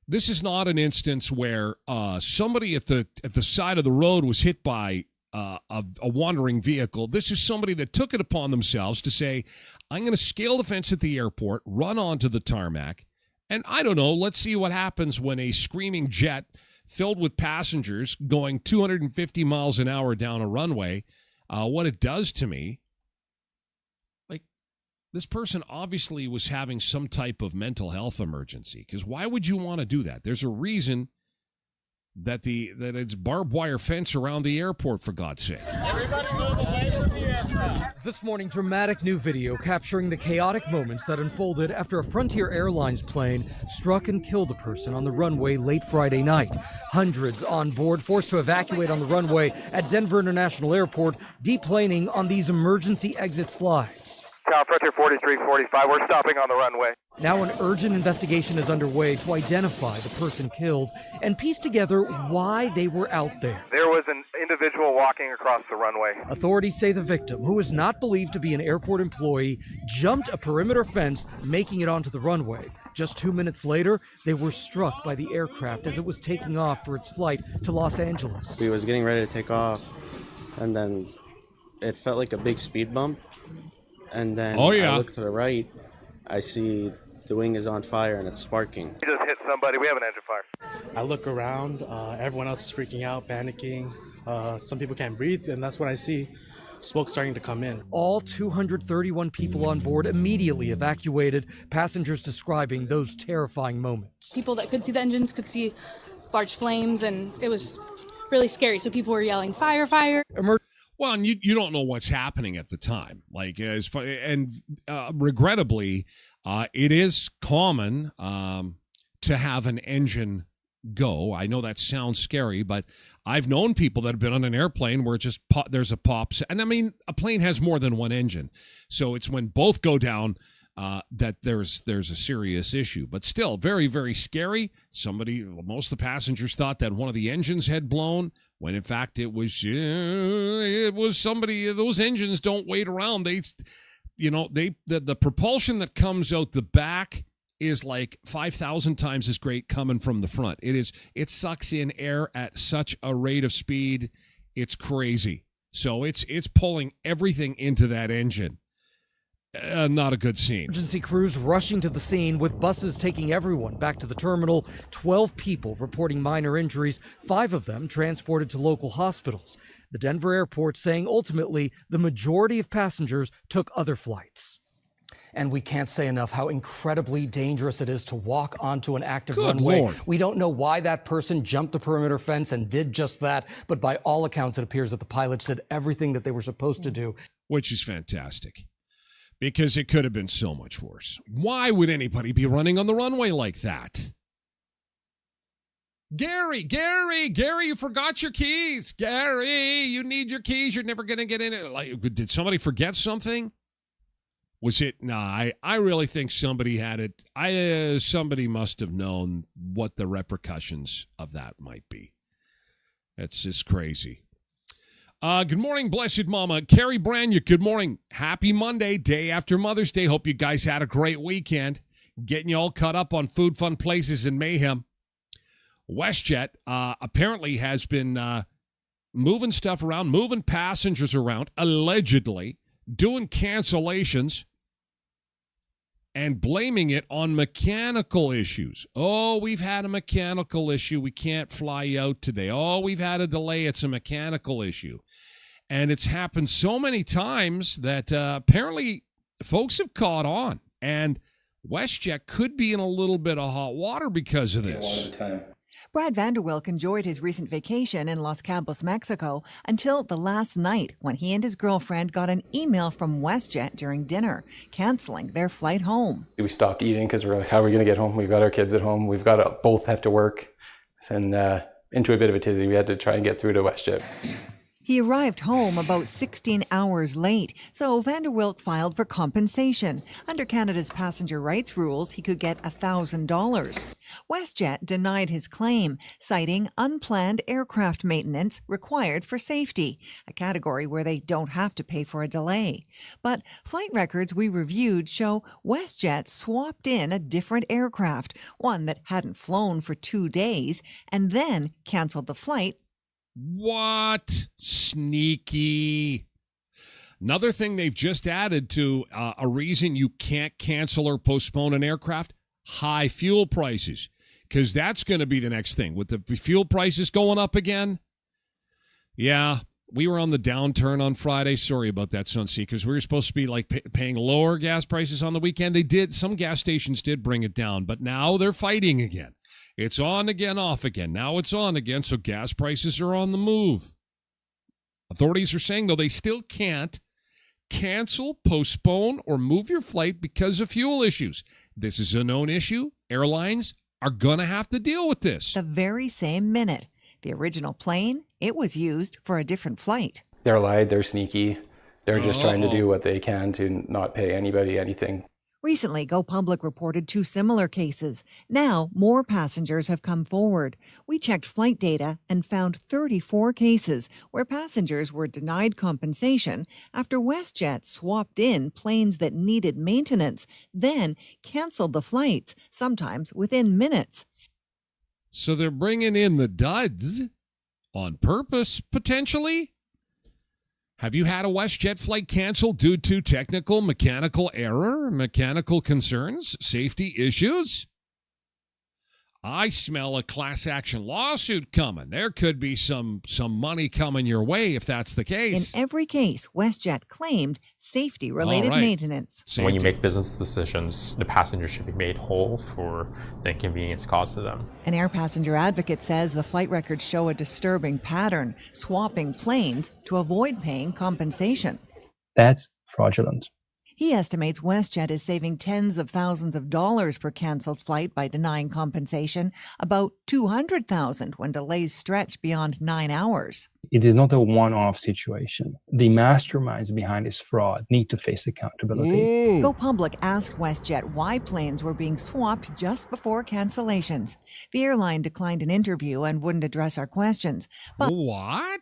this is not an instance where somebody at the side of the road was hit by a wandering vehicle. This is somebody that took it upon themselves to say, I'm going to scale the fence at the airport, run onto the tarmac, And I don't know, let's see what happens when a screaming jet filled with passengers going 250 miles an hour down a runway, what it does to me. Like, this person obviously was having some type of mental health emergency, because why would you want to do that? There's a reason that it's barbed wire fence around the airport, for God's sake.
Everybody move away from the aircraft.
This morning, dramatic new video capturing the chaotic moments that unfolded after a Frontier Airlines plane struck and killed a person on the runway late Friday night. Hundreds on board forced to evacuate on the runway at Denver International Airport, deplaning on these emergency exit slides.
Frontier 4345, we're stopping on the runway.
Now an urgent investigation is underway to identify the person killed and piece together why they were out there.
There was an individual walking across the runway.
Authorities say the victim, who is not believed to be an airport employee, jumped a perimeter fence, making it onto the runway. Just 2 minutes later, they were struck by the aircraft as it was taking off for its flight to Los Angeles.
We was getting ready to take off, and then it felt like a big speed bump. And then I look to the right, I see the wing is on fire and it's sparking.
We just hit somebody. We have an engine fire.
I look around. Everyone else is freaking out, panicking. Some people can't breathe, and that's when I see smoke starting to come in.
All 231 people on board immediately evacuated, passengers describing those terrifying moments.
People that could see the engines could see large flames, and it was really scary. So people were yelling, "Fire, fire!"
Well, and you don't know what's happening at the time. Regrettably, it is common to have an engine go. I know that sounds scary, but I've known people that have been on an airplane where there's a pop. And I mean, a plane has more than one engine. So it's when both go down that there's a serious issue. But still, very, very scary. Most of the passengers thought that one of the engines had blown, when in fact it was somebody. Those engines don't wait around. The propulsion that comes out the back is like 5,000 times as great coming from the front. It sucks in air at such a rate of speed. It's crazy. So it's pulling everything into that engine. Not a good scene.
Emergency crews rushing to the scene with buses taking everyone back to the terminal. 12 people reporting minor injuries, 5 of them transported to local hospitals. The Denver airport saying ultimately the majority of passengers took other flights. And we can't say enough how incredibly dangerous it is to walk onto an active runway.
Lord.
We don't know why that person jumped the perimeter fence and did just that, but by all accounts, it appears that the pilots did everything that they were supposed to do.
Which is fantastic, because it could have been so much worse. Why would anybody be running on the runway like that? Gary, you forgot your keys. Gary, you need your keys. You're never going to get in it. Like, did somebody forget something? Was it? Nah, I really think somebody had it. Somebody must have known what the repercussions of that might be. That's just crazy. Good morning, blessed mama. Carrie Branya, good morning. Happy Monday, day after Mother's Day. Hope you guys had a great weekend. Getting you all caught up on food, fun places, and mayhem. WestJet apparently has been moving stuff around, moving passengers around, allegedly, doing cancellations, and blaming it on mechanical issues. Oh, we've had a mechanical issue. We can't fly out today. Oh, we've had a delay. It's a mechanical issue. And it's happened so many times that apparently folks have caught on. And WestJet could be in a little bit of hot water because of this.
Brad Vanderwilk enjoyed his recent vacation in Los Cabos, Mexico, until the last night when he and his girlfriend got an email from WestJet during dinner, canceling their flight home.
We stopped eating because we're like, how are we going to get home? We've got our kids at home. We've got to both have to work. And into a bit of a tizzy, we had to try and get through to WestJet.
He arrived home about 16 hours late, so Vanderwilk filed for compensation. Under Canada's passenger rights rules, he could get $1,000. WestJet denied his claim, citing unplanned aircraft maintenance required for safety, a category where they don't have to pay for a delay. But flight records we reviewed show WestJet swapped in a different aircraft, one that hadn't flown for 2 days, and then canceled the flight.
What? Sneaky. Another thing they've just added to a reason you can't cancel or postpone an aircraft, high fuel prices, because that's going to be the next thing. With the fuel prices going up again, yeah, we were on the downturn on Friday. Sorry about that, Sunseekers. We were supposed to be like paying lower gas prices on the weekend. They did. Some gas stations did bring it down, but now they're fighting again. It's on again, off again. Now it's on again, so gas prices are on the move. Authorities are saying, though, they still can't cancel, postpone, or move your flight because of fuel issues. This is a known issue. Airlines are going to have to deal with this.
The very same minute. The original plane, it was used for a different flight.
They're lied, they're sneaky. They're just trying to do what they can to not pay anybody anything.
Recently, Go Public reported 2 similar cases. Now, more passengers have come forward. We checked flight data and found 34 cases where passengers were denied compensation after WestJet swapped in planes that needed maintenance, then canceled the flights, sometimes within minutes.
So they're bringing in the duds on purpose, potentially? Have you had a WestJet flight canceled due to technical, mechanical error, mechanical concerns, safety issues? I smell a class action lawsuit coming. There could be some money coming your way if that's the case.
In every case, WestJet claimed safety-related maintenance.
Safety. When you make business decisions, the passengers should be made whole for the inconvenience caused to them.
An air passenger advocate says the flight records show a disturbing pattern, swapping planes to avoid paying compensation.
That's fraudulent.
He estimates WestJet is saving tens of thousands of dollars per canceled flight by denying compensation, about $200,000 when delays stretch beyond 9 hours.
It is not a one-off situation. The masterminds behind this fraud need to face accountability.
Go Public asked WestJet why planes were being swapped just before cancellations. The airline declined an interview and wouldn't address our questions. But
What?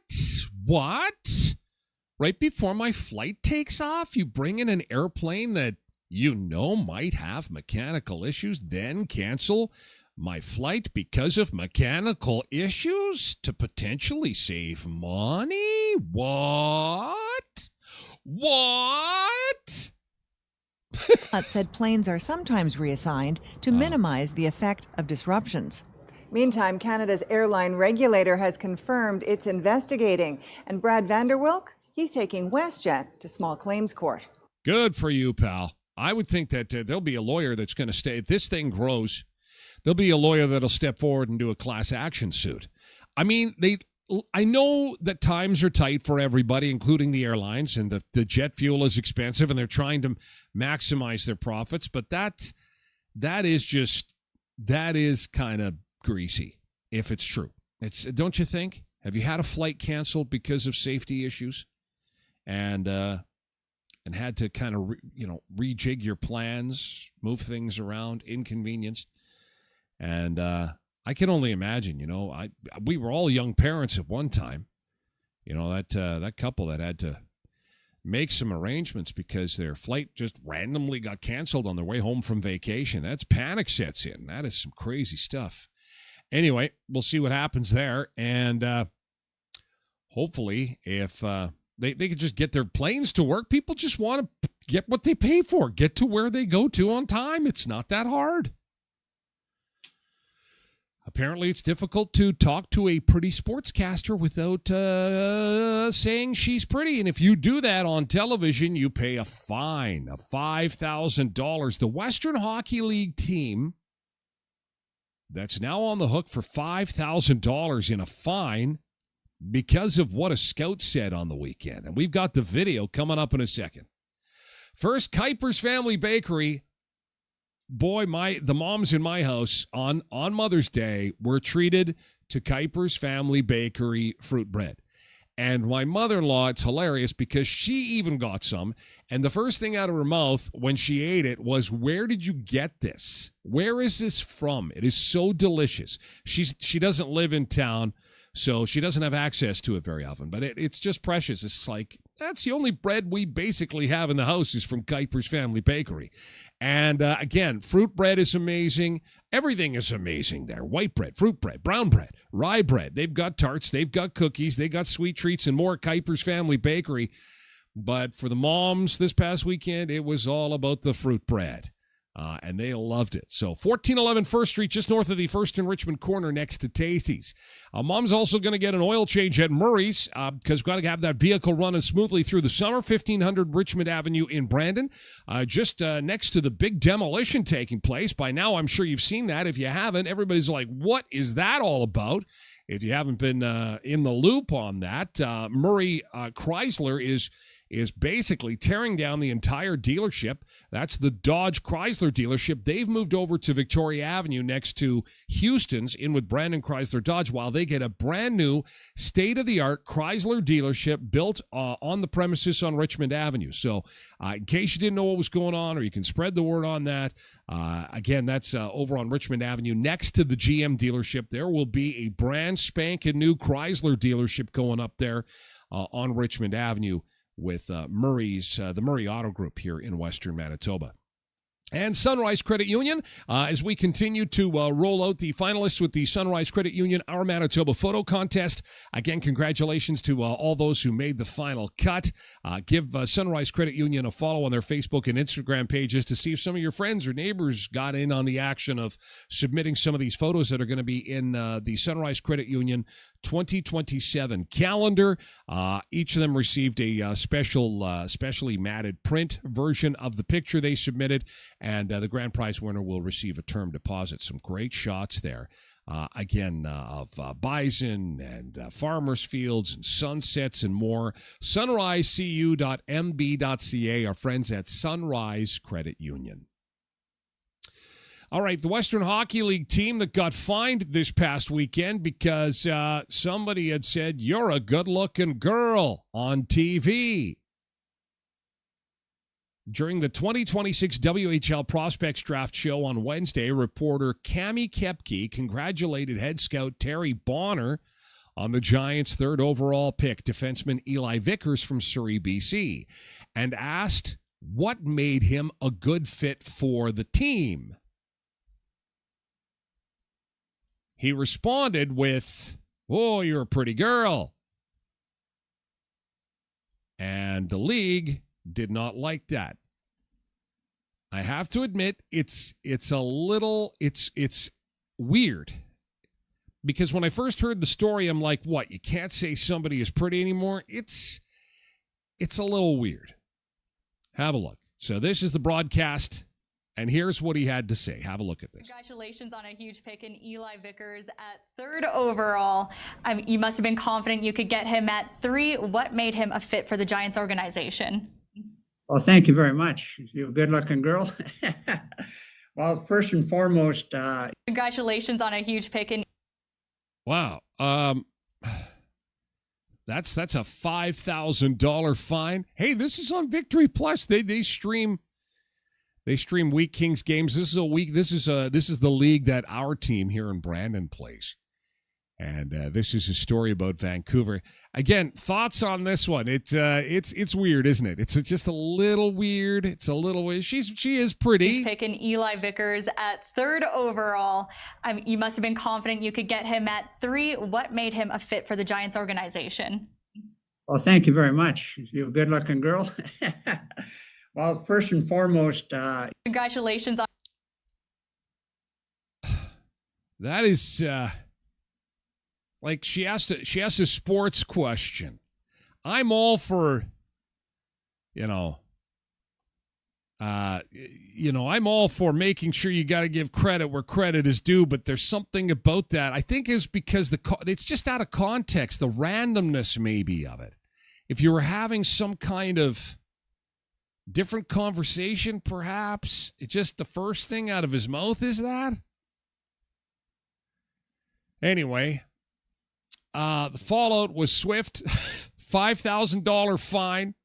Right before my flight takes off, you bring in an airplane that you know might have mechanical issues, then cancel my flight because of mechanical issues to potentially save money? What?
said planes are sometimes reassigned to minimize the effect of disruptions. Meantime, Canada's airline regulator has confirmed it's investigating, and Brad Vanderwilk, he's taking WestJet to small claims court.
Good for you, pal. I would think that there'll be a lawyer that's going to stay. If this thing grows, there'll be a lawyer that'll step forward and do a class action suit. I mean, I know that times are tight for everybody, including the airlines, and the jet fuel is expensive, and they're trying to maximize their profits. But that is kind of greasy, if it's true. Don't you think? Have you had a flight canceled because of safety issues, and had to kind of rejig your plans, move things around, inconvenienced? And I can only imagine. We were all young parents at one time. That couple that had to make some arrangements because their flight just randomly got canceled on their way home from vacation. That's panic sets in. That is some crazy stuff. Anyway, we'll see what happens there. And hopefully, if they could just get their planes to work, people just want to get what they pay for, get to where they go to on time. It's not that hard. Apparently, it's difficult to talk to a pretty sportscaster without saying she's pretty. And if you do that on television, you pay a fine of $5,000. The Western Hockey League team that's now on the hook for $5,000 in a fine because of what a scout said on the weekend. And we've got the video coming up in a second. First, Kuiper's Family Bakery. Boy, the moms in my house on Mother's Day were treated to Kuiper's Family Bakery fruit bread. And my mother-in-law, it's hilarious because she even got some. And the first thing out of her mouth when she ate it was, "Where did you get this? Where is this from? It is so delicious." She doesn't live in town, so she doesn't have access to it very often. But it's just precious. It's like, that's the only bread we basically have in the house is from Kuiper's Family Bakery. And again, fruit bread is amazing. Everything is amazing there. White bread, fruit bread, brown bread, rye bread. They've got tarts, they've got cookies, they got sweet treats and more at Kuiper's Family Bakery. But for the moms this past weekend, it was all about the fruit bread. And they loved it. So 1411 First Street, just north of the First and Richmond corner next to Tasty's. Mom's also going to get an oil change at Murray's because we've got to have that vehicle running smoothly through the summer. 1500 Richmond Avenue in Brandon, just next to the big demolition taking place. By now, I'm sure you've seen that. If you haven't, everybody's like, what is that all about? If you haven't been in the loop on that, Murray Chrysler is basically tearing down the entire dealership. That's the Dodge Chrysler dealership. They've moved over to Victoria Avenue next to Houston's in with Brandon Chrysler Dodge while they get a brand new state-of-the-art Chrysler dealership built on the premises on Richmond Avenue. So in case you didn't know what was going on, or you can spread the word on that, again, that's over on Richmond Avenue next to the GM dealership. There will be a brand spanking new Chrysler dealership going up there on Richmond Avenue with the Murray Auto Group here in Western Manitoba. And Sunrise Credit Union, as we continue to roll out the finalists with the Sunrise Credit Union Our Manitoba Photo Contest. Again, congratulations to all those who made the final cut. Give Sunrise Credit Union a follow on their Facebook and Instagram pages to see if some of your friends or neighbors got in on the action of submitting some of these photos that are going to be in the Sunrise Credit Union 2027 calendar. Each of them received a specially matted print version of the picture they submitted. And the grand prize winner will receive a term deposit. Some great shots there. Again, of bison and farmers' fields and sunsets and more. sunrisecu.mb.ca, our friends at Sunrise Credit Union. All right, the Western Hockey League team that got fined this past weekend because somebody had said, "You're a good-looking girl" on TV. During the 2026 WHL Prospects Draft Show on Wednesday, reporter Cami Kepke congratulated head scout Terry Bonner on the Giants' third overall pick, defenseman Eli Vickers from Surrey, BC, and asked what made him a good fit for the team. He responded with, "Oh, you're a pretty girl." And the league did not like that. I have to admit, it's weird. Because when I first heard the story, I'm like, what, you can't say somebody is pretty anymore? It's a little weird. Have a look. So this is the broadcast, and here's what he had to say. Have a look at this.
Congratulations on a huge pick in Eli Vickers at third overall. You must have been confident you could get him at 3. What made him a fit for the Giants organization?
Well, thank you very much. You're a good-looking girl. Well, first and foremost,
congratulations on a huge pick in.
Wow. That's a $5,000 fine. Hey, this is on Victory Plus. They stream Week Kings games. This is the league that our team here in Brandon plays. And this is a story about Vancouver. Again, thoughts on this one? It's weird, isn't it? It's just a little weird. It's a little weird. She is pretty.
Picking Eli Vickers at third overall. You must have been confident you could get him at 3. What made him a fit for the Giants organization?
Well, thank you very much. You're a good-looking girl. Well, first and foremost,
congratulations on.
That is. Like she asked a sports question. I'm all for, I'm all for making sure you got to give credit where credit is due, but there's something about that. I think is because it's just out of context, the randomness maybe of it. If you were having some kind of different conversation, perhaps, it's just the first thing out of his mouth is that. Anyway. The fallout was swift. $5,000 fine.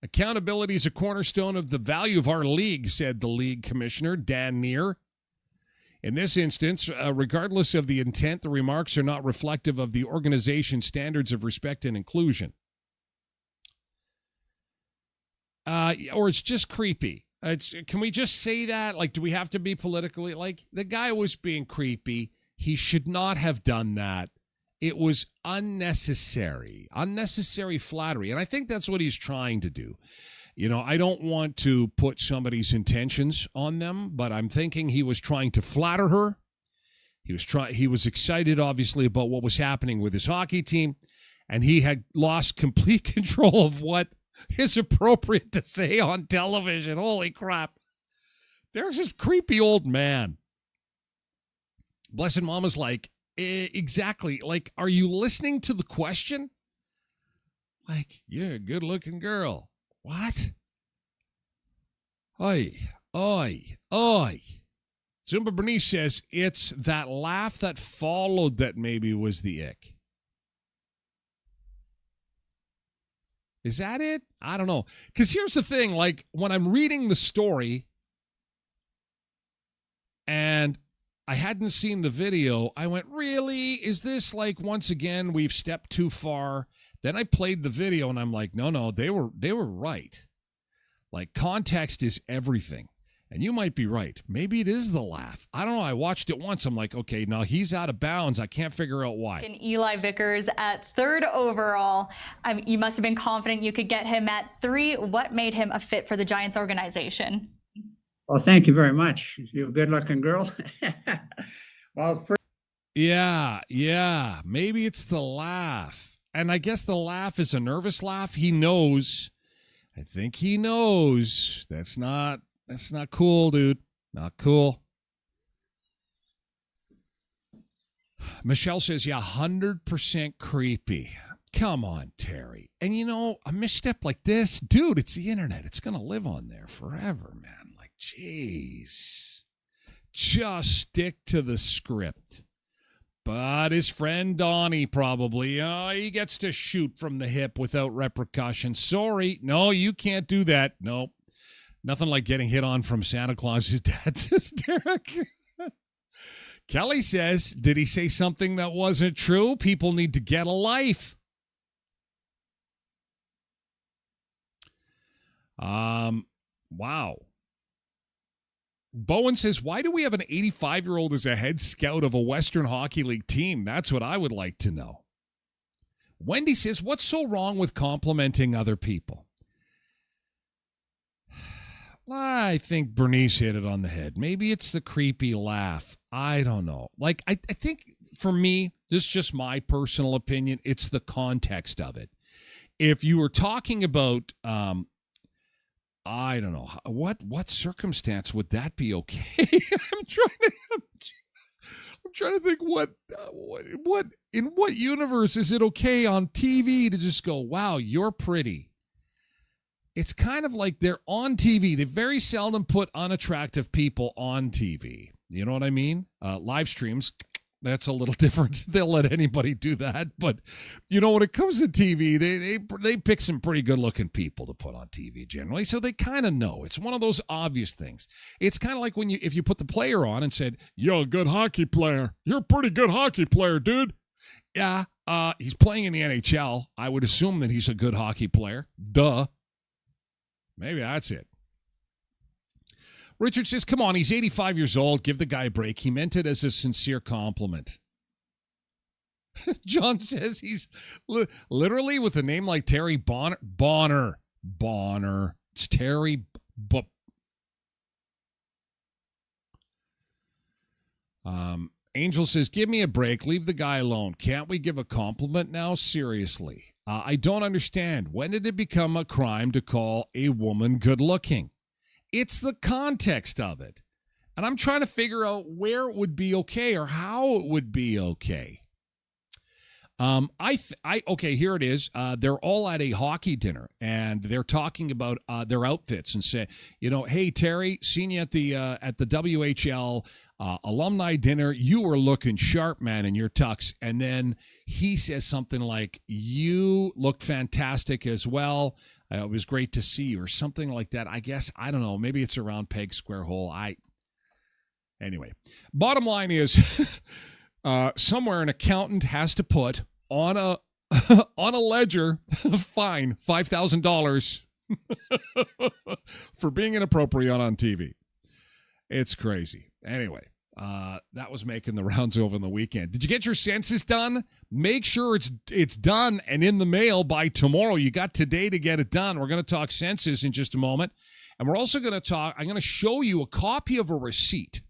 Accountability is a cornerstone of the value of our league, said the league commissioner, Dan Neer. In this instance, regardless of the intent, the remarks are not reflective of the organization's standards of respect and inclusion. Or it's just creepy. Can we just say that? Like, do we have to be politically? Like, the guy was being creepy. He should not have done that. It was unnecessary flattery. And I think that's what he's trying to do. I don't want to put somebody's intentions on them, but I'm thinking he was trying to flatter her. He was excited, obviously, about what was happening with his hockey team, and he had lost complete control of what is appropriate to say on television. Holy crap. There's this creepy old man. Blessed Mama's like, exactly. Like, are you listening to the question? Like, you're a good-looking girl. What? Oi, oi, oi. Zumba Bernice says it's that laugh that followed that maybe was the ick. Is that it? I don't know. Because here's the thing, like, when I'm reading the story and I hadn't seen the video, I went, really? Is this like, once again, we've stepped too far? Then I played the video and I'm like, no, they were right. Like, context is everything. And you might be right. Maybe it is the laugh. I don't know. I watched it once. I'm like, okay, now he's out of bounds. I can't figure out why.
And Eli Vickers at 3rd overall. You must have been confident you could get him at 3. What made him a fit for the Giants organization?
Well, thank you very much. You're a good-looking girl. Well,
Yeah. Maybe it's the laugh. And I guess the laugh is a nervous laugh. He knows. I think he knows. That's not cool, dude. Not cool. Michelle says, yeah, 100% creepy. Come on, Terry. And a misstep like this, dude, it's the internet. It's going to live on there forever, man. Like, jeez. Just stick to the script. But his friend Donnie probably, he gets to shoot from the hip without repercussions. Sorry. No, you can't do that. No. Nothing like getting hit on from Santa Claus's dad, says Derek. Kelly says, did he say something that wasn't true? People need to get a life. Wow. Bowen says, why do we have an 85-year-old as a head scout of a Western Hockey League team? That's what I would like to know. Wendy says, what's so wrong with complimenting other people? I think Bernice hit it on the head. Maybe it's the creepy laugh. I don't know. Like, I think for me, this is just my personal opinion, it's the context of it. If you were talking about, I don't know, what circumstance would that be okay? I'm trying to think what in what universe is it okay on TV to just go, wow, you're pretty. It's kind of like they're on TV. They very seldom put unattractive people on TV. You know what I mean? Live streams, that's a little different. They'll let anybody do that. But, when it comes to TV, they pick some pretty good-looking people to put on TV generally. So they kind of know. It's one of those obvious things. It's kind of like if you put the player on and said, you're a good hockey player. You're a pretty good hockey player, dude. Yeah, he's playing in the NHL. I would assume that he's a good hockey player. Duh. Maybe that's it. Richard says, come on, he's 85 years old. Give the guy a break. He meant it as a sincere compliment. John says he's literally with a name like Terry Bonner. Bonner. It's Terry. Angel says, give me a break. Leave the guy alone. Can't we give a compliment now? Seriously. I don't understand. When did it become a crime to call a woman good looking? It's the context of it. And I'm trying to figure out where it would be okay or how it would be okay. Okay, here it is. They're all at a hockey dinner and they're talking about their outfits and say, hey, Terry, seen you at the WHL alumni dinner. You were looking sharp, man, in your tux. And then he says something like, you looked fantastic as well. It was great to see you, or something like that. I guess, I don't know. Maybe it's a round peg, square hole. Anyway, bottom line is somewhere an accountant has to put on a ledger fine $5,000 for being inappropriate on TV. It's crazy. Anyway, That was making the rounds over the weekend. Did you get your census done? Make sure it's done and in the mail by tomorrow. You got today to get it done. We're going to talk census in just a moment. And we're also going to I'm going to show you a copy of a receipt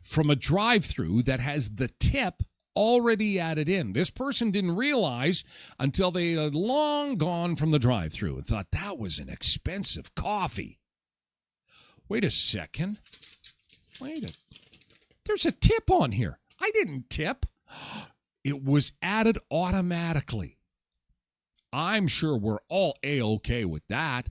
from a drive-through that has the tip already added in. This person didn't realize until they had long gone from the drive-through and thought that was an expensive coffee. Wait a second. There's a tip on here. I didn't tip. It was added automatically. I'm sure we're all A-okay with that.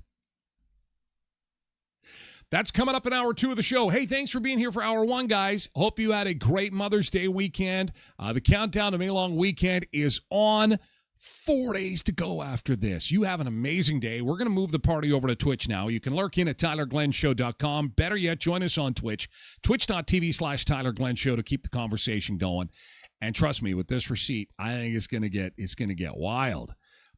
That's coming up in hour 2 of the show. Hey, thanks for being here for hour 1, guys. Hope you had a great Mother's Day weekend. The countdown to May Long Weekend is on. 4 days to go after this. You have an amazing day. We're going to move the party over to Twitch now. You can lurk in at TylerGlenShow.com. Better yet, join us on Twitch. Twitch.tv/TylerGlenShow to keep the conversation going. And trust me, with this receipt, I think it's going to get wild.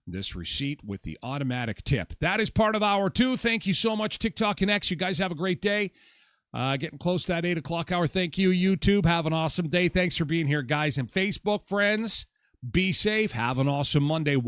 This receipt with the automatic tip. That is part of hour 2. Thank you so much, TikTok and X. You guys have a great day. Getting close to that 8 o'clock hour. Thank you, YouTube. Have an awesome day. Thanks for being here, guys. And Facebook friends, be safe. Have an awesome Monday.